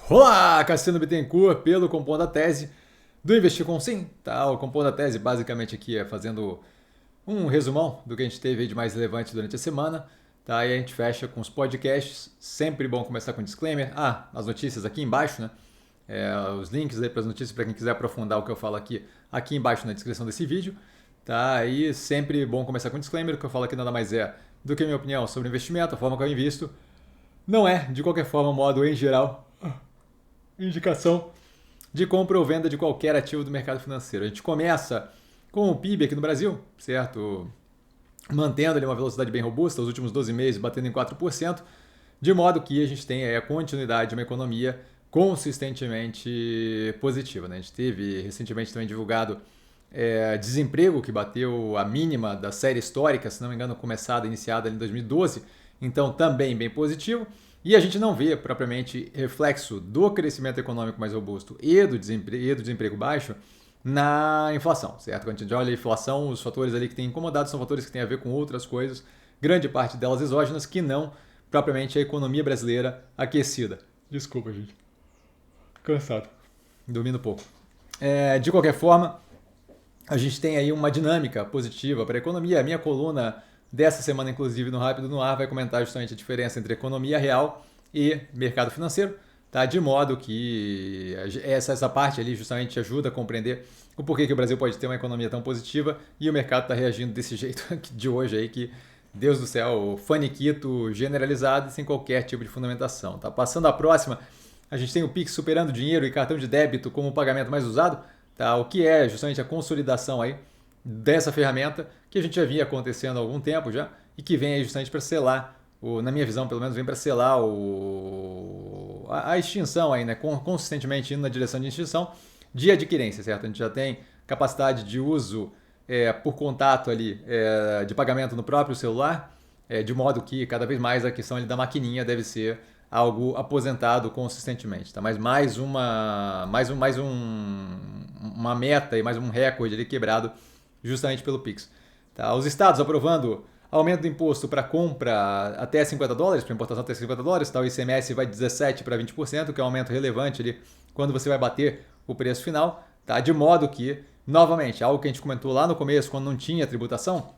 Olá, Cassiano Bittencourt, pelo Compondo a Tese do Investir com Sim. Tá, o Compondo a Tese basicamente aqui é fazendo um resumão do que a gente teve aí de mais relevante durante a semana. Tá, e a gente fecha com os podcasts. Sempre bom começar com disclaimer. As notícias aqui embaixo, né? Os links aí para as notícias para quem quiser aprofundar o que eu falo aqui embaixo na descrição desse vídeo. Tá, e sempre bom começar com disclaimer. O que eu falo aqui nada mais é do que a minha opinião sobre investimento, a forma que eu invisto. Não é, de qualquer forma, modo em geral, indicação de compra ou venda de qualquer ativo do mercado financeiro. A gente começa com o PIB aqui no Brasil, certo? Mantendo ali uma velocidade bem robusta, os últimos 12 meses batendo em 4%, de modo que a gente tem a continuidade de uma economia consistentemente positiva. Né? A gente teve recentemente também divulgado desemprego que bateu a mínima da série histórica, se não me engano, iniciada ali em 2012, então também bem positivo. E a gente não vê propriamente reflexo do crescimento econômico mais robusto e do desemprego baixo na inflação, certo? Quando a gente olha a inflação, os fatores ali que têm incomodado são fatores que têm a ver com outras coisas, grande parte delas exógenas, que não propriamente a economia brasileira aquecida. Desculpa, gente. Cansado. Dormindo pouco. De qualquer forma, a gente tem aí uma dinâmica positiva para a economia. A minha coluna dessa semana, inclusive, no Rápido no Ar, vai comentar justamente a diferença entre economia real e mercado financeiro, tá? De modo que essa parte ali justamente ajuda a compreender o porquê que o Brasil pode ter uma economia tão positiva e o mercado está reagindo desse jeito de hoje aí, que, Deus do céu, faniquito generalizado e sem qualquer tipo de fundamentação, tá? Passando a próxima, a gente tem o Pix superando dinheiro e cartão de débito como o pagamento mais usado, tá? O que é justamente a consolidação aí dessa ferramenta que a gente já vinha acontecendo há algum tempo já e que vem aí justamente para selar, na minha visão pelo menos, vem para selar a extinção aí, né? Consistentemente indo na direção de extinção de adquirência, certo? A gente já tem capacidade de uso por contato ali de pagamento no próprio celular, de modo que cada vez mais a questão ali da maquininha deve ser algo aposentado consistentemente, tá? Mas uma meta e mais um recorde ali quebrado justamente pelo Pix. Tá? Os estados aprovando aumento do imposto para compra até $50, para importação até $50, tá? O ICMS vai de 17% para 20%, que é um aumento relevante ali quando você vai bater o preço final, tá? De modo que, novamente, algo que a gente comentou lá no começo, quando não tinha tributação,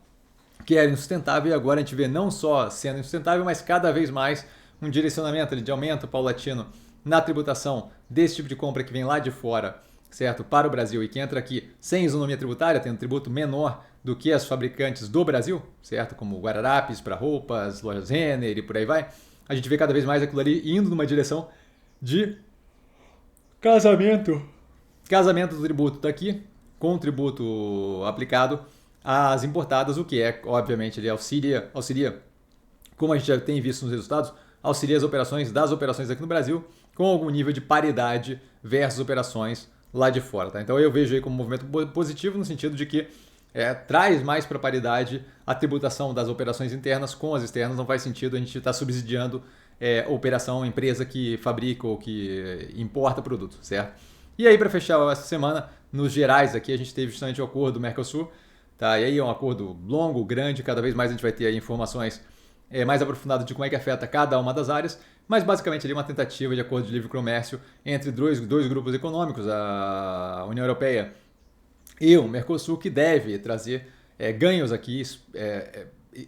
que era insustentável, e agora a gente vê não só sendo insustentável, mas cada vez mais um direcionamento ali de aumento paulatino na tributação desse tipo de compra que vem lá de fora, certo? Para o Brasil e que entra aqui sem isonomia tributária, tendo tributo menor do que as fabricantes do Brasil, certo? Como Guararapes para roupas, lojas Renner e por aí vai. A gente vê cada vez mais aquilo ali indo numa direção de casamento. Casamento do tributo daqui com o tributo aplicado às importadas, o que é, obviamente, ele auxilia, como a gente já tem visto nos resultados, auxilia as operações das operações aqui no Brasil com algum nível de paridade versus operações lá de fora. Tá? Então eu vejo aí como um movimento positivo no sentido de que traz mais para paridade a tributação das operações internas com as externas. Não faz sentido a gente estar subsidiando operação, empresa que fabrica ou que importa produto, certo? E aí, para fechar essa semana, nos gerais aqui, a gente teve justamente o acordo do Mercosul, tá? E aí é um acordo longo, grande, cada vez mais a gente vai ter aí informações mais aprofundadas de como é que afeta cada uma das áreas, mas basicamente ali uma tentativa de acordo de livre comércio entre dois grupos econômicos, a União Europeia e o Mercosul, que deve trazer ganhos aqui,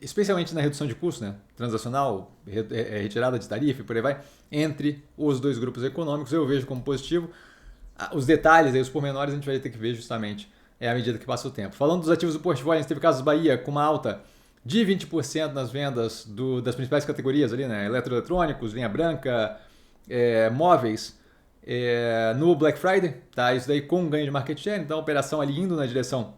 especialmente na redução de custos, né? Transacional, retirada de tarifa e por aí vai, entre os dois grupos econômicos. Eu vejo como positivo. Os detalhes, os pormenores, a gente vai ter que ver justamente à medida que passa o tempo. Falando dos ativos do portfólio, a gente teve Casas Bahia com uma alta de 20% nas vendas das principais categorias ali, né? Eletroeletrônicos, linha branca, móveis, no Black Friday, tá? Isso daí com ganho de market share, então a operação ali indo na direção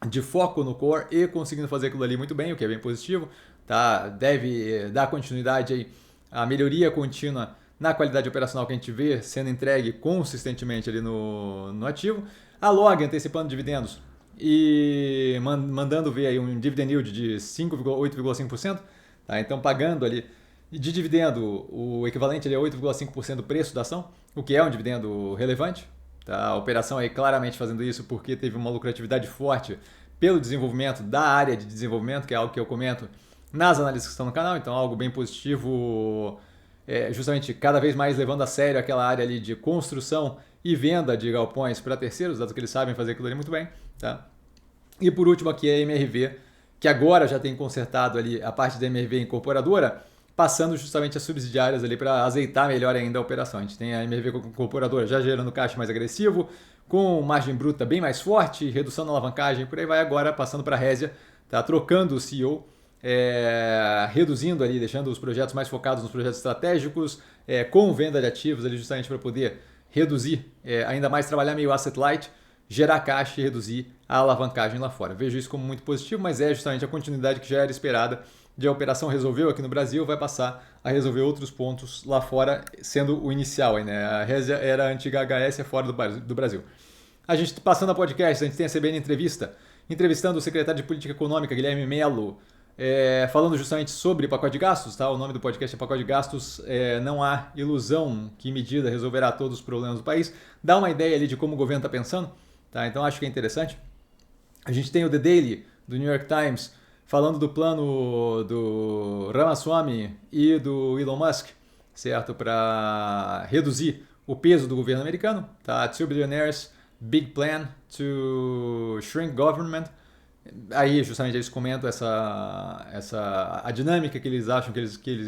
de foco no core e conseguindo fazer aquilo ali muito bem, o que é bem positivo, tá? Deve dar continuidade aí à melhoria contínua na qualidade operacional que a gente vê sendo entregue consistentemente ali no ativo. A Log antecipando dividendos e mandando ver aí um dividend yield de 8,5%, tá? Então pagando ali de dividendo o equivalente ali a 8,5% do preço da ação, o que é um dividendo relevante. Tá? A operação aí claramente fazendo isso porque teve uma lucratividade forte pelo desenvolvimento da área de desenvolvimento, que é algo que eu comento nas análises que estão no canal, então algo bem positivo justamente cada vez mais levando a sério aquela área ali de construção e venda de galpões para terceiros, dado que eles sabem fazer aquilo ali muito bem. Tá? E por último aqui a MRV, que agora já tem consertado ali a parte da MRV incorporadora, passando justamente as subsidiárias ali para azeitar melhor ainda a operação. A gente tem a MRV incorporadora já gerando caixa mais agressivo, com margem bruta bem mais forte, redução na alavancagem, por aí vai agora passando para a Resia, tá? Trocando o CEO, reduzindo ali, deixando os projetos mais focados nos projetos estratégicos, com venda de ativos ali justamente para poder reduzir, ainda mais trabalhar meio asset light, gerar caixa e reduzir a alavancagem lá fora. Vejo isso como muito positivo, mas é justamente a continuidade que já era esperada de a operação resolveu aqui no Brasil, vai passar a resolver outros pontos lá fora, sendo o inicial. Né? A Resia era a antiga HS fora do Brasil. A gente, passando a podcast, a gente tem a CBN Entrevista, entrevistando o secretário de Política Econômica, Guilherme Mello, falando justamente sobre pacote de gastos. Tá? O nome do podcast é Pacote de Gastos. Não há ilusão que medida resolverá todos os problemas do país. Dá uma ideia ali de como o governo está pensando. Tá? Então acho que é interessante. A gente tem o The Daily, do New York Times, falando do plano do Ramaswamy e do Elon Musk, certo? Para reduzir o peso do governo americano. Tá? Two Billionaires, Big Plan to Shrink Government. Aí justamente eles comentam a dinâmica que eles acham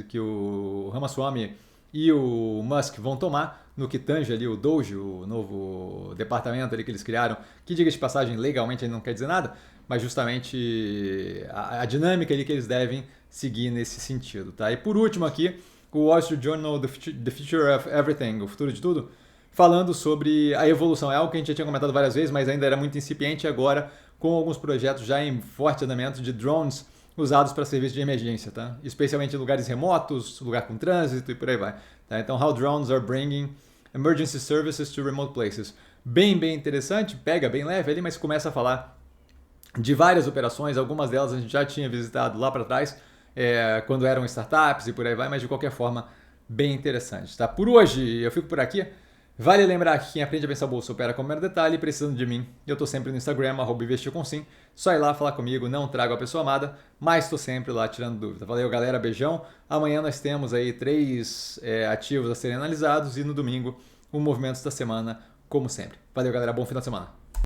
que o Ramaswamy e o Musk vão tomar no que tange ali o Doge, o novo departamento ali que eles criaram, que, diga de passagem, legalmente não quer dizer nada, mas justamente a dinâmica ali que eles devem seguir nesse sentido. Tá? E por último aqui, o Wall Street Journal, The Future of Everything, o futuro de tudo, falando sobre a evolução. É algo que a gente já tinha comentado várias vezes, mas ainda era muito incipiente, agora com alguns projetos já em forte andamento de drones usados para serviços de emergência, tá? Especialmente em lugares remotos, lugar com trânsito e por aí vai. Tá? Então, how drones are bringing emergency services to remote places. Bem interessante, pega bem leve ali, mas começa a falar de várias operações, algumas delas a gente já tinha visitado lá para trás, quando eram startups e por aí vai, mas de qualquer forma, bem interessante. Tá? Por hoje, eu fico por aqui. Vale lembrar que quem aprende a pensar bolsa opera com o mero detalhe, precisando de mim. Eu estou sempre no Instagram, @investircomsim. Só ir lá falar comigo, não trago a pessoa amada, mas estou sempre lá tirando dúvida. Valeu, galera, beijão. Amanhã nós temos aí 3 ativos a serem analisados e no domingo o movimento da semana, como sempre. Valeu, galera, bom final de semana.